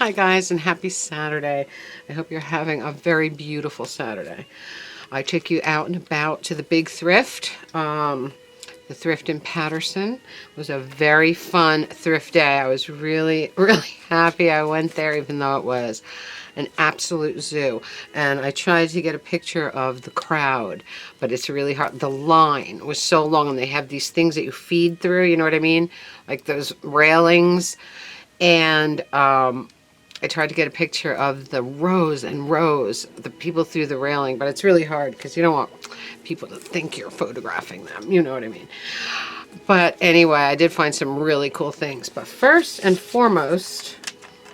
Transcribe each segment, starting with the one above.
Hi guys, and happy Saturday. I hope you're having a very beautiful Saturday. I took you out and about to the big thrift. The thrift in Patterson. It was a very fun thrift day. I was really, really happy I went there, even though it was an absolute zoo. And I tried to get a picture of the crowd, but it's really hard. The line was so long, and they have these things that you feed through, you know what I mean? Like those railings. And I tried to get a picture of the rows and rows, the people through the railing, but it's really hard because you don't want people to think you're photographing them. You know what I mean? But anyway, I did find some really cool things. But first and foremost,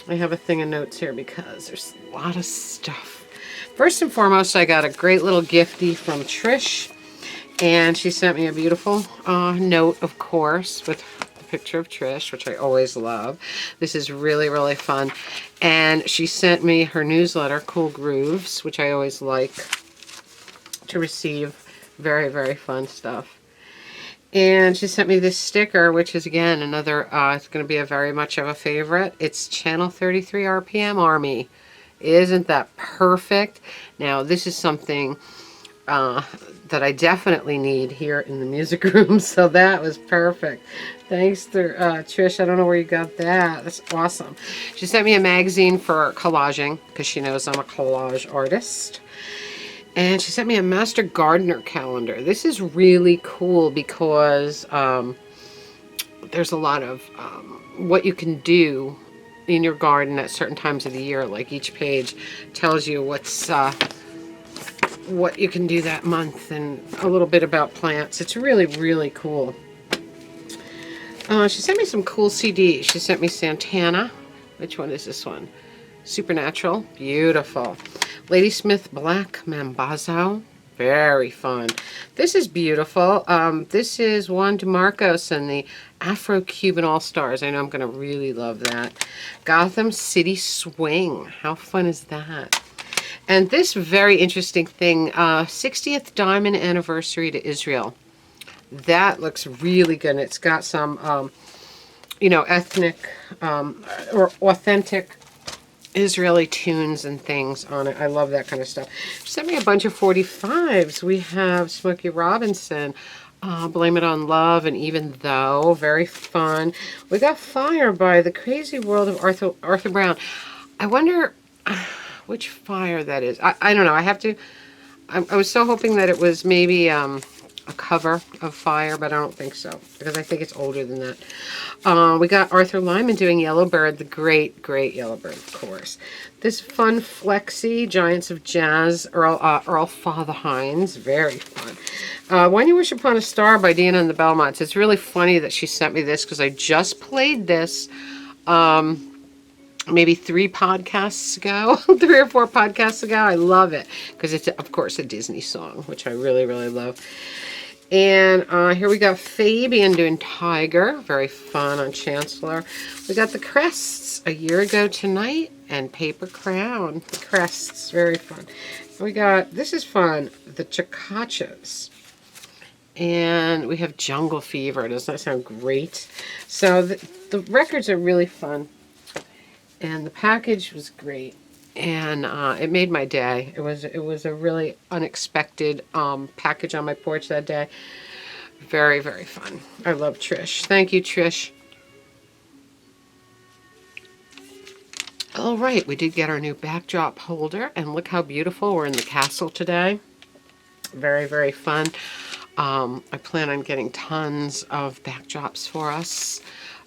I have a thing of notes here because there's a lot of stuff. First and foremost, I got a great little giftie from Trish, and she sent me a beautiful note, of course, with picture of Trish, which I always love. This is really, really fun. And she sent me her newsletter, Cool Grooves, which I always like to receive. Very, very fun stuff. And she sent me this sticker, which is, again, another, it's going to be a very much of a favorite. It's Channel 33 RPM Army. Isn't that perfect? Now, this is something that I definitely need here in the music room, so that was perfect. Thanks to Trish. I don't know where you got that. That's awesome. She sent me a magazine for collaging because she knows I'm a collage artist. And she sent me a Master Gardener calendar. This is really cool because there's a lot of what you can do in your garden at certain times of the year. Like each page tells you what you can do that month and a little bit about plants. It's really, really cool. She sent me some cool CDs. She sent me Santana. Which one is this one? Supernatural. Beautiful. Ladysmith Black Mambazo. Very fun. This is beautiful. This is Juan DeMarcos and the Afro-Cuban All-Stars. I know I'm going to really love that. Gotham City Swing. How fun is that? And this very interesting thing, 60th Diamond Anniversary to Israel. That looks really good. And it's got some, you know, ethnic or authentic Israeli tunes and things on it. I love that kind of stuff. She sent me a bunch of 45s. We have Smokey Robinson, Blame It on Love, and Even Though. Very fun. We got Fire by The Crazy World of Arthur Brown. I wonder which Fire that is. I don't know. I was so hoping that it was maybe a cover of Fire, but I don't think so, because I think it's older than that. We got Arthur Lyman doing Yellowbird, the great, great Yellowbird, of course. This fun flexi, Giants of Jazz, Earl Father Hines, very fun. When You Wish Upon a Star by Dina and the Belmonts. It's really funny that she sent me this, because I just played this maybe 3 podcasts ago, 3 or 4 podcasts ago. I love it because it's, of course, a Disney song, which I really, really love. And here we got Fabian doing Tiger. Very fun on Chancellor. We got the Crests, A Year Ago Tonight, and Paper Crown. The Crests, very fun. We got, this is fun, the Chacachas. And we have Jungle Fever. Doesn't that sound great? So the records are really fun. And the package was great, and it made my day. It was a really unexpected package on my porch that day. Very, very fun. I love Trish. Thank you, Trish. All right, we did get our new backdrop holder, and look how beautiful. We're in the castle today. Very, very fun. I plan on getting tons of backdrops for us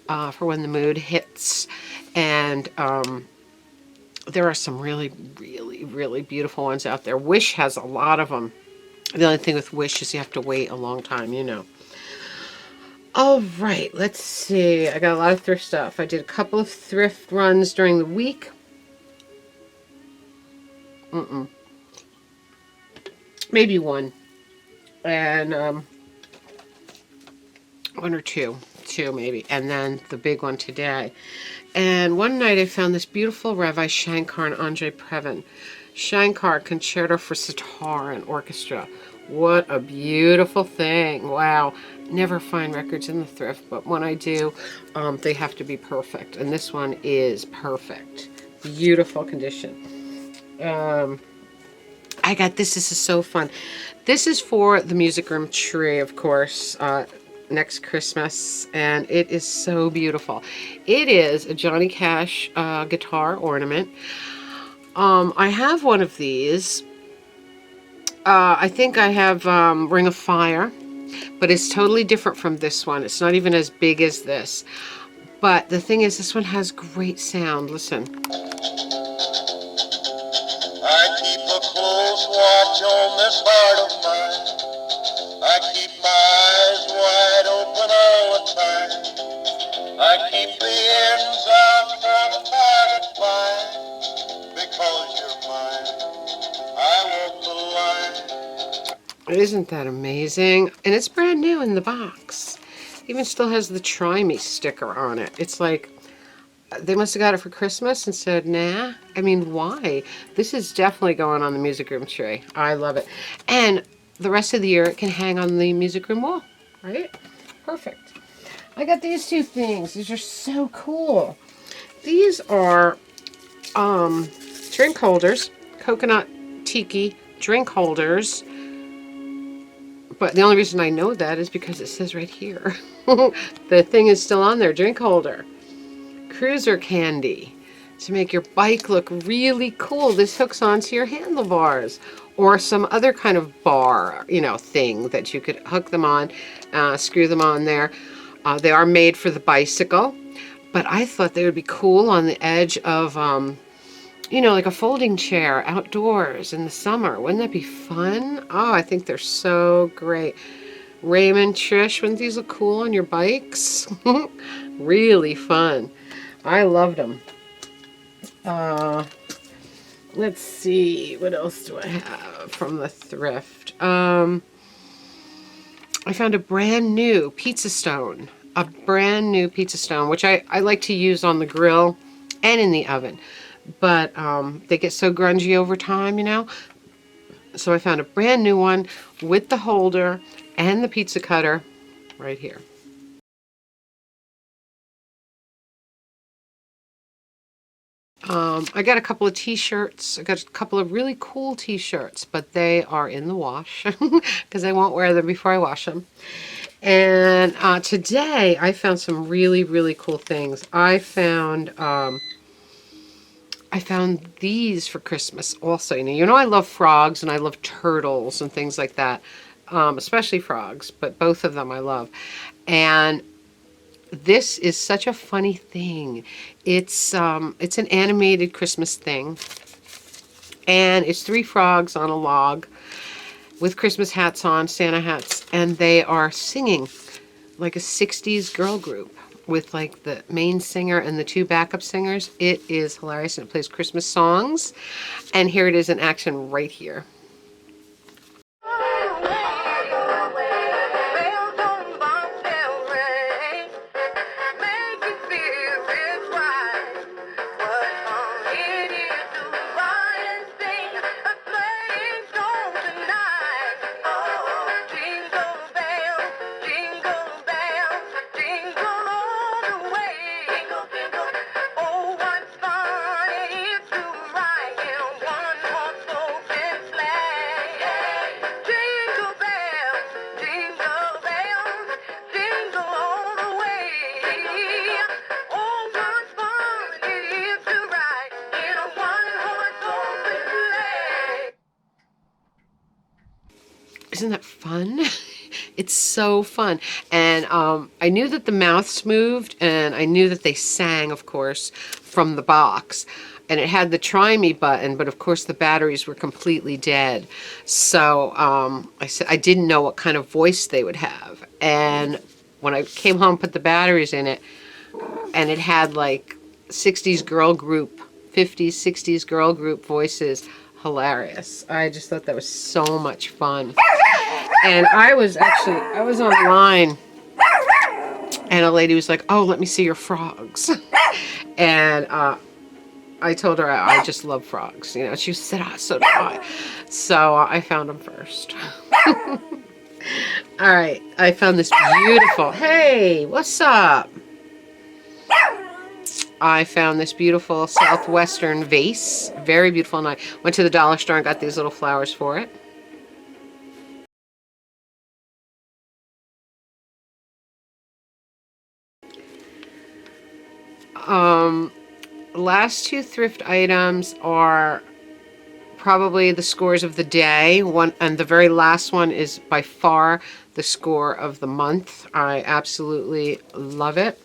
for when the mood hits. And there are some really, really, really beautiful ones out there. Wish has a lot of them. The only thing with Wish is you have to wait a long time, you know. All right, let's see. I got a lot of thrift stuff. I did a couple of thrift runs during the week. Maybe one. And 1 or 2. 2 maybe. And then the big one today. And one night I found this beautiful Ravi Shankar and Andre Previn. Shankar Concerto for Sitar and Orchestra. What a beautiful thing. Wow. Never find records in the thrift, but when I do, they have to be perfect. And this one is perfect. Beautiful condition. I got this. This is so fun. This is for the music room tree, of course, next Christmas, and it is so beautiful. It is a Johnny Cash guitar ornament. I have one of these. I think I have Ring of Fire, but it's totally different from this one. It's not even as big as this. But the thing is, this one has great sound. Listen. I keep a close watch on this heart of mine. I keep my eyes wide open all the time. I keep the ends out for the target fine. Because you're mine, I walk the line. Isn't that amazing? And it's brand new in the box. Even still has the Try Me sticker on it. It's like, they must have got it for Christmas and said, nah. I mean, why? This is definitely going on the music room tree. I love it. And the rest of the year, it can hang on the music room wall, right? Perfect. I got these two things. These are so cool. These are drink holders, coconut tiki drink holders. But the only reason I know that is because it says right here. The thing is still on there, drink holder. Cruiser candy to make your bike look really cool. This hooks onto your handlebars or some other kind of bar, you know, thing that you could hook them on, screw them on there. They are made for the bicycle, but I thought they would be cool on the edge of, you know, like a folding chair outdoors in the summer. Wouldn't that be fun? Oh, I think they're so great. Raymond, Trish, wouldn't these look cool on your bikes? Really fun. I loved them. Let's see. What else do I have from the thrift? I found a brand new pizza stone. A brand new pizza stone, which I like to use on the grill and in the oven. But they get so grungy over time, you know. So I found a brand new one with the holder and the pizza cutter right here. I got a couple of t-shirts. I got a couple of really cool t-shirts, but they are in the wash because I won't wear them before I wash them. And today I found some really, really cool things. I found these for Christmas also. You know I love frogs and I love turtles and things like that, especially frogs, but both of them I love. And this is such a funny thing. It's an animated Christmas thing, and it's 3 frogs on a log with Christmas hats on, Santa hats, and they are singing like a 60s girl group with like the main singer and the 2 backup singers. It is hilarious, and it plays Christmas songs. And here it is in action right here. Isn't that fun? It's so fun. And I knew that the mouths moved, and I knew that they sang, of course, from the box. And it had the Try Me button, but of course the batteries were completely dead. So I said I didn't know what kind of voice they would have. And when I came home, put the batteries in it, and it had like 60s girl group, 50s, 60s girl group voices. Hilarious. I just thought that was so much fun. And I was online, and a lady was like, oh, let me see your frogs. And I told her I just love frogs. You know, she said, oh, so do I. So I found them first. All right, I found this beautiful, hey, what's up? I found this beautiful southwestern vase. Very beautiful. And I went to the dollar store and got these little flowers for it. Last two thrift items are probably the scores of the day. One, and the very last one is by far the score of the month. I absolutely love it.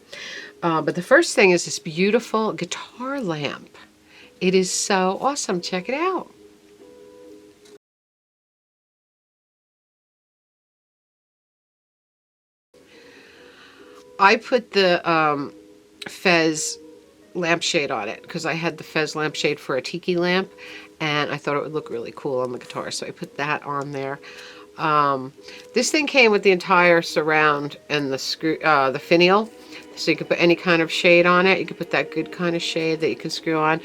But the first thing is this beautiful guitar lamp. It is so awesome. Check it out. I put the Fez lampshade on it because I had the Fez lampshade for a tiki lamp, and I thought it would look really cool on the guitar, so I put that on there. This thing came with the entire surround and the screw, the finial, so you could put any kind of shade on it. You could put that good kind of shade that you can screw on.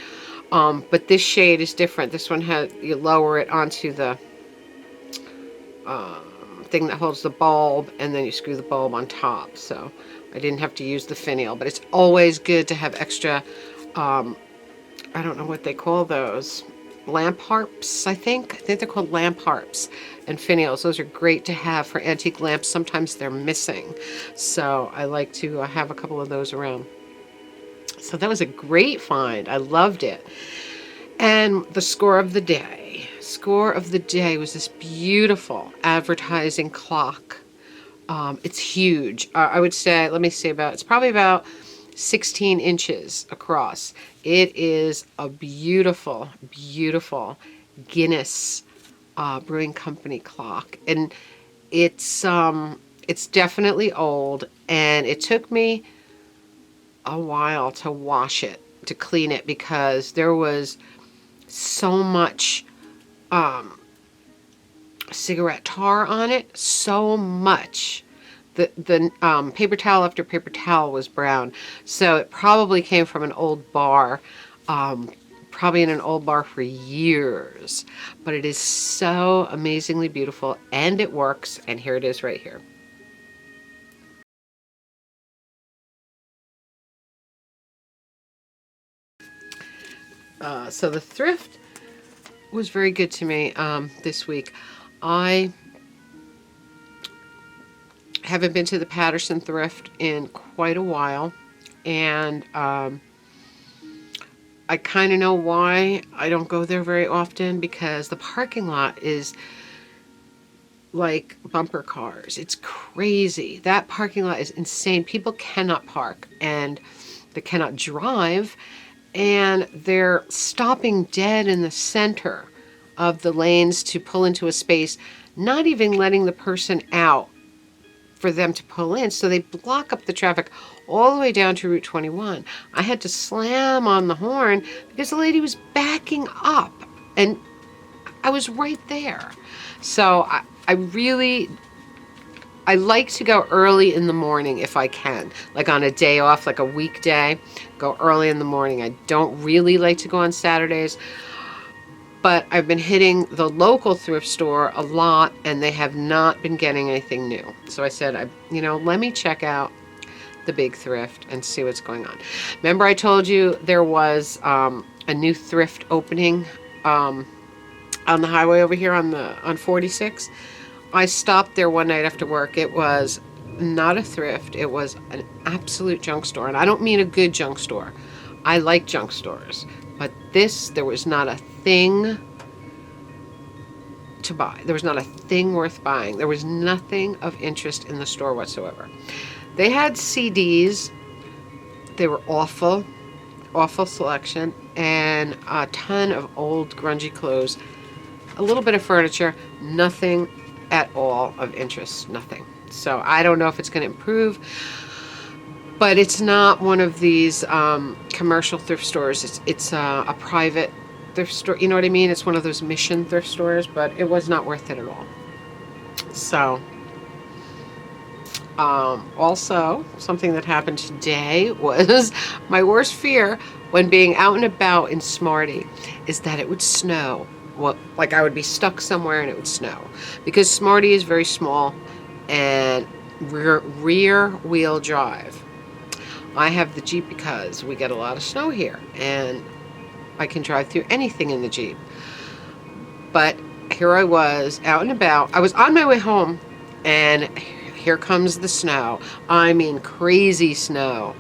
But this shade is different. This one had, you lower it onto the thing that holds the bulb, and then you screw the bulb on top. So I didn't have to use the finial, but it's always good to have extra, I don't know what they call those, lamp harps, I think they're called lamp harps and finials. Those are great to have for antique lamps. Sometimes they're missing, so I like to have a couple of those around. So that was a great find. I loved it. And the score of the day. Score of the day was this beautiful advertising clock. It's huge. I would say, let me see, it's probably about 16 inches across. It is a beautiful, beautiful Guinness Brewing Company clock. And it's definitely old, and it took me a while to wash it, to clean it, because there was so much cigarette tar on it, so much. The paper towel after paper towel was brown, so it probably came from an old bar, probably in an old bar for years. But it is so amazingly beautiful, and it works, and here it is right here. So the thrift was very good to me this week. I haven't been to the Patterson thrift in quite a while, and I kind of know why I don't go there very often, because the parking lot is like bumper cars. It's crazy. That parking lot is insane. People cannot park, and they cannot drive, and they're stopping dead in the center of the lanes to pull into a space, not even letting the person out for them to pull in. So they block up the traffic all the way down to Route 21. I had to slam on the horn because the lady was backing up, and I was right there. So I like to go early in the morning if I can, like on a day off, like a weekday, go early in the morning. I don't really like to go on Saturdays, but I've been hitting the local thrift store a lot, and they have not been getting anything new. So I said, let me check out the big thrift and see what's going on. Remember I told you there was a new thrift opening on the highway over here on 46? I stopped there one night after work. It was not a thrift. It was an absolute junk store. And I don't mean a good junk store. I like junk stores. But there was not a thing to buy. There was not a thing worth buying. There was nothing of interest in the store whatsoever. They had CDs. They were awful, awful selection. And a ton of old grungy clothes. A little bit of furniture. Nothing at all of interest, nothing. So I don't know if it's going to improve, but it's not one of these commercial thrift stores. It's a private thrift store. You know what I mean? It's one of those mission thrift stores, but it was not worth it at all. So also something that happened today was my worst fear when being out and about in Smarty is that it would snow. Well, like I would be stuck somewhere and it would snow, because Smarty is very small and rear wheel drive. I have the Jeep because we get a lot of snow here, and I can drive through anything in the Jeep. But here I was out and about. I was on my way home, and here comes the snow. I mean, crazy snow.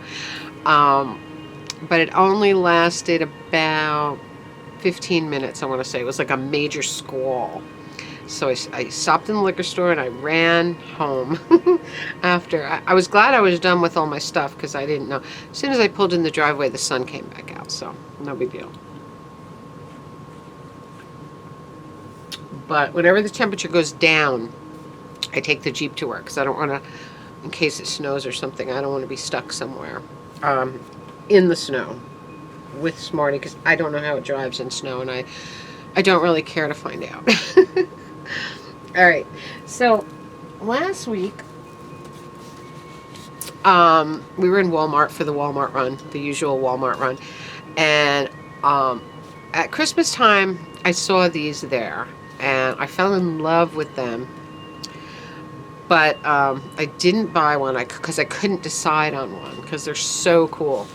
But it only lasted about 15 minutes, I want to say. It was like a major squall. So I stopped in the liquor store and I ran home after. I was glad I was done with all my stuff because I didn't know. As soon as I pulled in the driveway, the sun came back out, so no big deal. But whenever the temperature goes down, I take the Jeep to work because I don't want to, in case it snows or something, I don't want to be stuck somewhere in the snow with Smarty because I don't know how it drives in snow, and I don't really care to find out. All right, so last week we were in Walmart for the Walmart run, the usual Walmart run, and at Christmas time I saw these there and I fell in love with them, but I didn't buy one because I couldn't decide on one because they're so cool.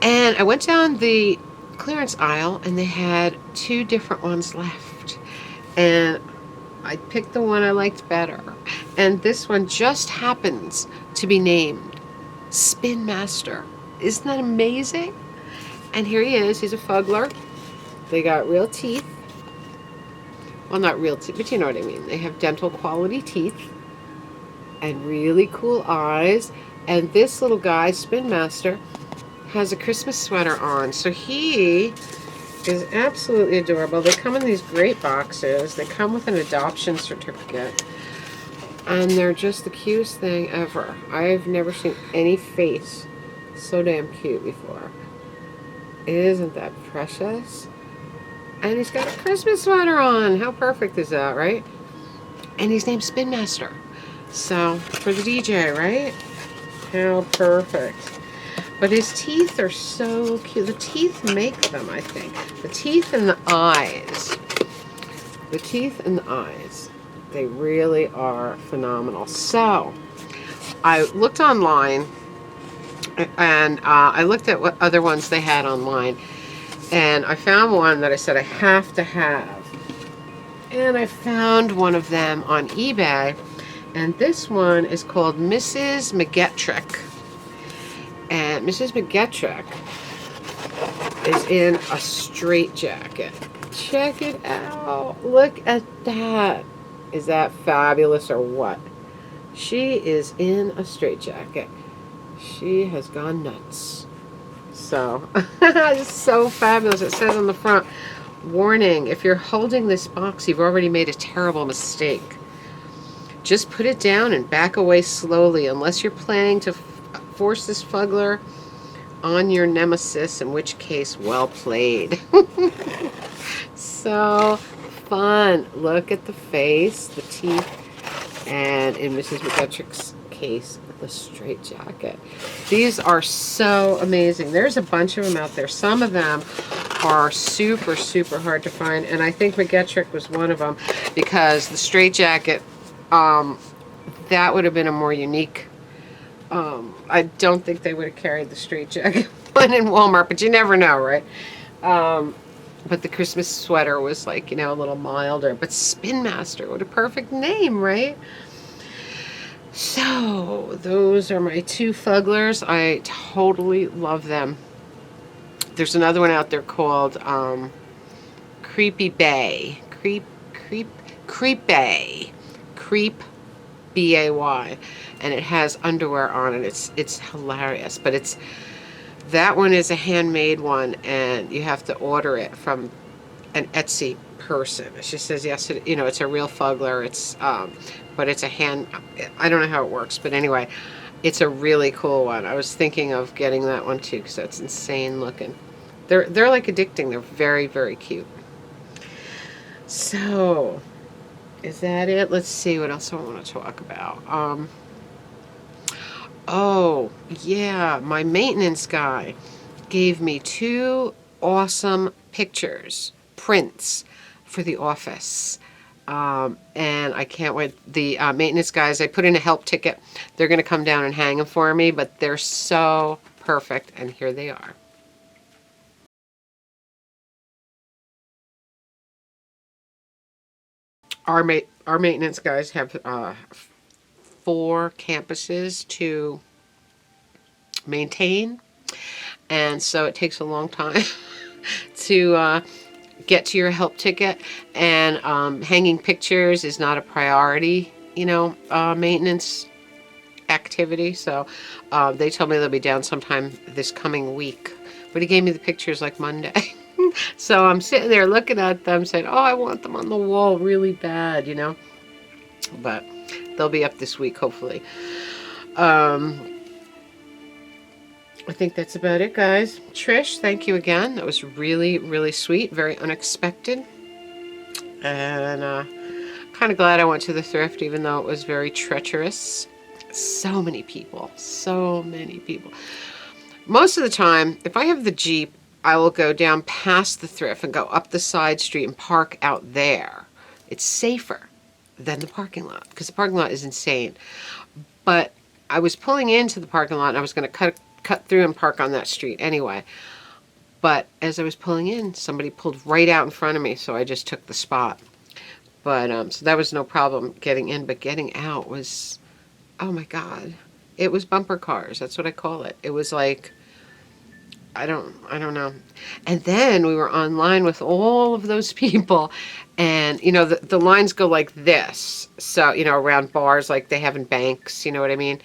And I went down the clearance aisle and they had 2 different ones left, and I picked the one I liked better. And this one just happens to be named Spin Master. Isn't that amazing? And here he is. He's a fuggler. They got real teeth. Well, not real teeth, but you know what I mean. They have dental quality teeth and really cool eyes. And this little guy, Spin Master, has a Christmas sweater on. So he is absolutely adorable. They come in these great boxes. They come with an adoption certificate. And they're just the cutest thing ever. I've never seen any face so damn cute before. Isn't that precious? And he's got a Christmas sweater on. How perfect is that, right? And he's named Spin Master. So, for the DJ, right? How perfect. But his teeth are so cute. The teeth make them, I think. The teeth and the eyes. The teeth and the eyes. They really are phenomenal. So, I looked online, and I looked at what other ones they had online, and I found one that I said I have to have. And I found one of them on eBay, and this one is called Mrs. McGettrick. And Mrs. McGettrick is in a straitjacket. Check it out. Look at that. Is that fabulous or what? She is in a straitjacket. She has gone nuts. So, it's so fabulous. It says on the front, warning, if you're holding this box, you've already made a terrible mistake. Just put it down and back away slowly, unless you're planning to force this fuggler on your nemesis, in which case, well played. So fun. Look at the face, the teeth, and in Mrs. McGettrick's case, the straitjacket. These are so amazing. There's a bunch of them out there. Some of them are super, super hard to find, and I think McGettrick was one of them because the straitjacket, that would have been a more unique. I don't think they would have carried the straitjacket one in Walmart, but you never know, right? But the Christmas sweater was like, you know, a little milder. But Spin Master, what a perfect name, right? So, those are my 2 fugglers. I totally love them. There's another one out there called Creepy Bay. Creep Bay. Creep B-A-Y. And it has underwear on it. It's hilarious. But that one is a handmade one, and you have to order it from an Etsy person. She says yes, it's a real fuggler. It's but it's a hand. I don't know how it works, but anyway, it's a really cool one. I was thinking of getting that one too because that's insane looking. They're like addicting. They're very, very cute. So, is that it? Let's see what else I want to talk about. Oh, yeah, my maintenance guy gave me 2 awesome prints for the office. And I can't wait. The maintenance guys, I put in a help ticket. They're going to come down and hang them for me, but they're so perfect, and here they are. Our maintenance guys have 4 campuses to maintain, and so it takes a long time to get to your help ticket, and hanging pictures is not a priority, maintenance activity. So they told me they'll be down sometime this coming week, but he gave me the pictures like Monday. So I'm sitting there looking at them saying, oh, I want them on the wall really bad. But they'll be up this week, hopefully. I think that's about it, guys. Trish, thank you again. That was really, really sweet, very unexpected. And kind of glad I went to the thrift, even though it was very treacherous. So many people, so many people. Most of the time, if I have the Jeep, I will go down past the thrift and go up the side street and park out there. It's safer than the parking lot because the parking lot is insane. But I was pulling into the parking lot and I was going to cut through and park on that street anyway. But as I was pulling in, somebody pulled right out in front of me, so I just took the spot. But so that was no problem getting in, but getting out was, oh my God. It was bumper cars. That's what I call it. It was like, I don't know. And then we were online with all of those people, and the lines go like this. So, around bars like they have in banks, you know what I mean?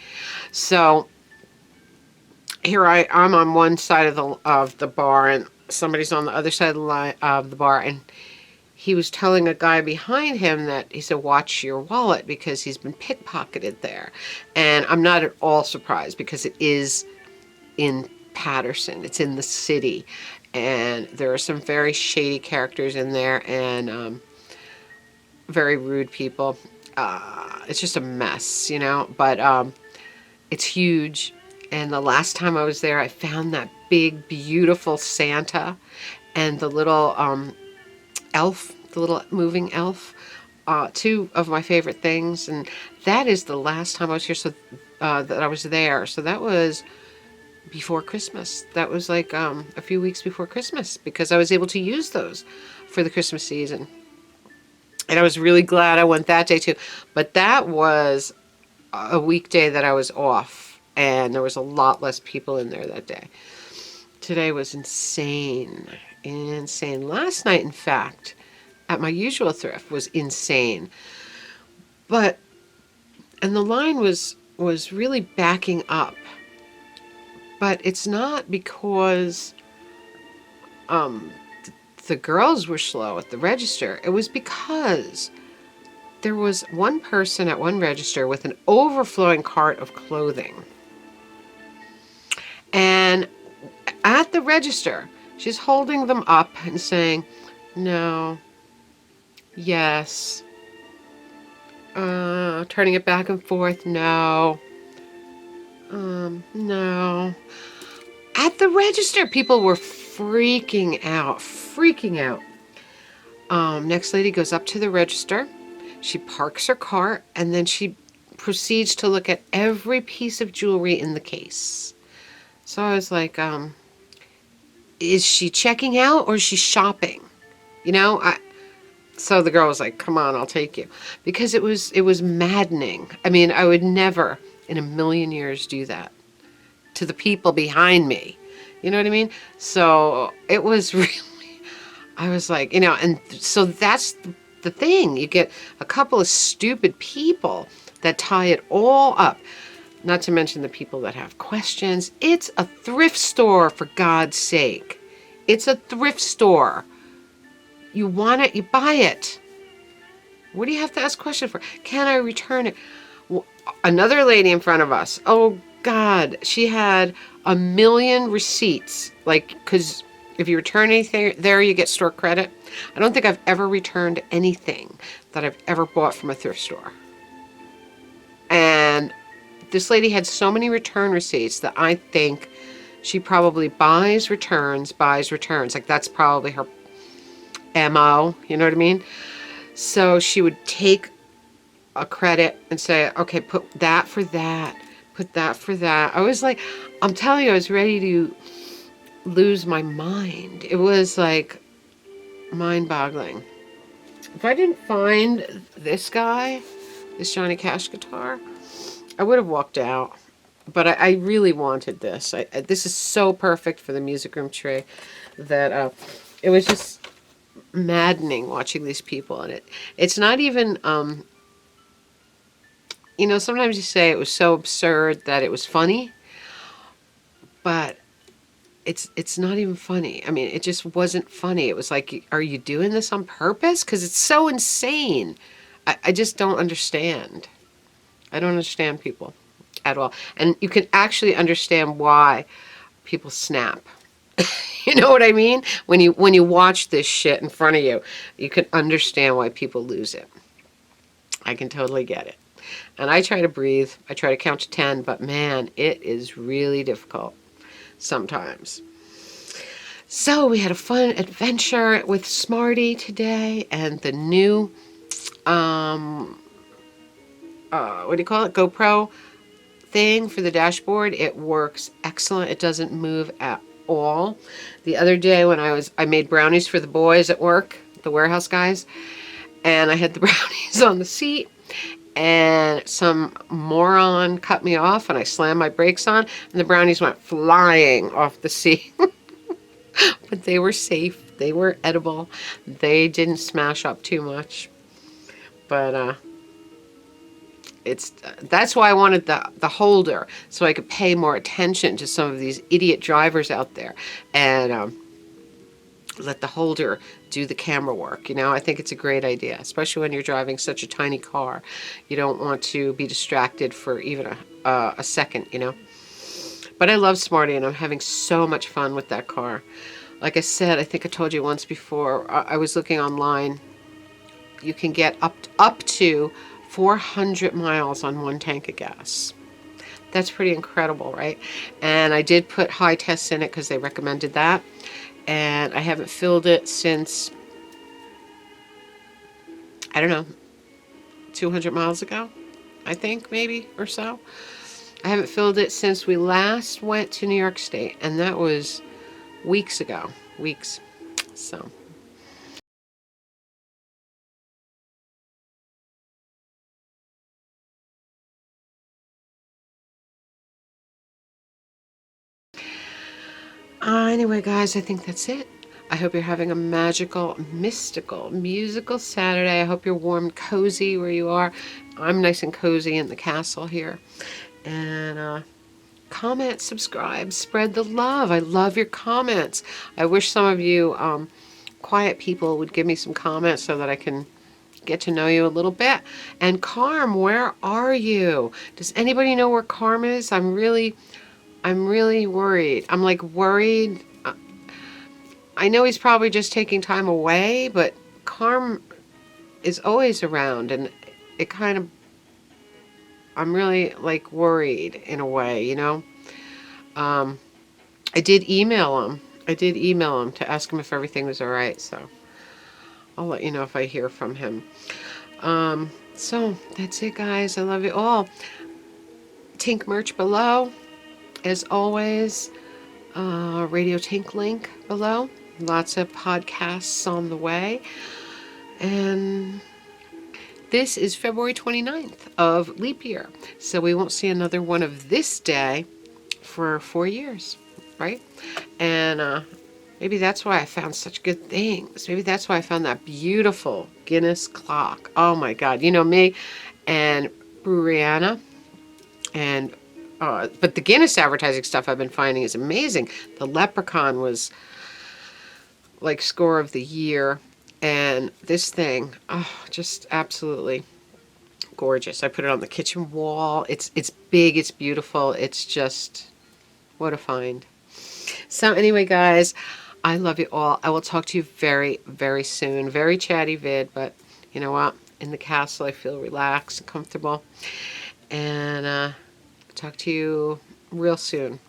So here I'm on one side of the bar, and somebody's on the other side of the bar, and he was telling a guy behind him that he said, watch your wallet because he's been pickpocketed there. And I'm not at all surprised because it is in Patterson. It's in the city, and there are some very shady characters in there, and very rude people. It's just a mess, but it's huge. And the last time I was there, I found that big, beautiful Santa and the little elf, the little moving elf. 2 of my favorite things, and that is the last time I was here. So that I was there. So that was before Christmas. That was like a few weeks before Christmas, because I was able to use those for the Christmas season. And I was really glad I went that day too. But that was a weekday that I was off, and there was a lot less people in there that day. Today was insane. Insane. Last night, in fact, at my usual thrift was insane. And the line was really backing up. But it's not because the girls were slow at the register. It was because there was one person at one register with an overflowing cart of clothing. And at the register, she's holding them up and saying, no, yes, turning it back and forth, no, no. At the register, people were freaking out. Next lady goes up to the register. She parks her cart, and then she proceeds to look at every piece of jewelry in the case. So I was like, is she checking out or is she shopping? So the girl was like, come on, I'll take you. Because it was maddening. I mean, I would never in a million years do that to the people behind me. You know what I mean? So it was really, I was like, and so that's the thing. You get a couple of stupid people that tie it all up. Not to mention the people that have questions. It's a thrift store, for God's sake. It's a thrift store. You want it, you buy it. What do you have to ask questions for? Can I return it? Well, another lady in front of us, oh God, she had 1 million receipts. Because if you return anything there, you get store credit. I don't think I've ever returned anything that I've ever bought from a thrift store. And this lady had so many return receipts that I think she probably buys returns. Like, that's probably her MO, you know what I mean? So she would take a credit and say, okay, put that for that, put that for that. I was like, I'm telling you, I was ready to lose my mind. It was like mind-boggling. If I didn't find this guy, this Johnny Cash guitar, I would have walked out. But I really wanted this. This is so perfect for the music room tree that it was just maddening watching these people. And it's not even, you know, sometimes you say it was so absurd that it was funny, but it's not even funny. I mean, it just wasn't funny. It was like, are you doing this on purpose? Because it's so insane. I just don't understand. I don't understand people at all. And you can actually understand why people snap. You know what I mean? When you watch this shit in front of you, you can understand why people lose it. I can totally get it. And I try to breathe. I try to count to 10, but man, it is really difficult sometimes. So we had a fun adventure with Smarty today, and the new, what do you call it? GoPro thing for the dashboard. It works excellent. It doesn't move at all. The other day when I made brownies for the boys at work, the warehouse guys, and I had the brownies on the seat, and some moron cut me off, and I slammed my brakes on, and the brownies went flying off the seat. But they were safe. They were edible. They didn't smash up too much. But that's why I wanted the holder, so I could pay more attention to some of these idiot drivers out there, and let the holder do the camera work. You know, I think it's a great idea, especially when you're driving such a tiny car. You don't want to be distracted for even a second, you know. But I love Smarty, and I'm having so much fun with that car. Like I said, I think I told you once before, I was looking online. You can get up to 400 miles on one tank of gas. That's pretty incredible, right? And I did put high tests in it because they recommended that. And I haven't filled it since, I don't know, 200 miles ago, I think, maybe, or so. I haven't filled it since we last went to New York State, and that was weeks ago. Weeks. So. Anyway, guys, I think that's it. I hope you're having a magical, mystical, musical Saturday. I hope you're warm, cozy where you are. I'm nice and cozy in the castle here. And comment, subscribe, spread the love. I love your comments. I wish some of you quiet people would give me some comments so that I can get to know you a little bit. And Carm, where are you? Does anybody know where Carm is? I'm really worried. I'm like worried. I know he's probably just taking time away, but Carm is always around, and it kind of, I'm really like worried in a way, you know. I did email him. I did email him to ask him if everything was all right, so I'll let you know if I hear from him. So that's it, guys. I love you all. Tink merch below, as always. Radio Tink link below. Lots of podcasts on the way. And this is February 29th of leap year. So we won't see another one of this day for 4 years, right? And maybe that's why I found such good things. Maybe that's why I found that beautiful Guinness clock. Oh my God. You know me and Brianna and but the Guinness advertising stuff I've been finding is amazing. The leprechaun was like score of the year. And this thing, oh, just absolutely gorgeous. I put it on the kitchen wall. It's big, it's beautiful. It's just, what a find. So anyway, guys, I love you all. I will talk to you very, very soon. Very chatty vid, but you know what? In the castle, I feel relaxed and comfortable. And talk to you real soon.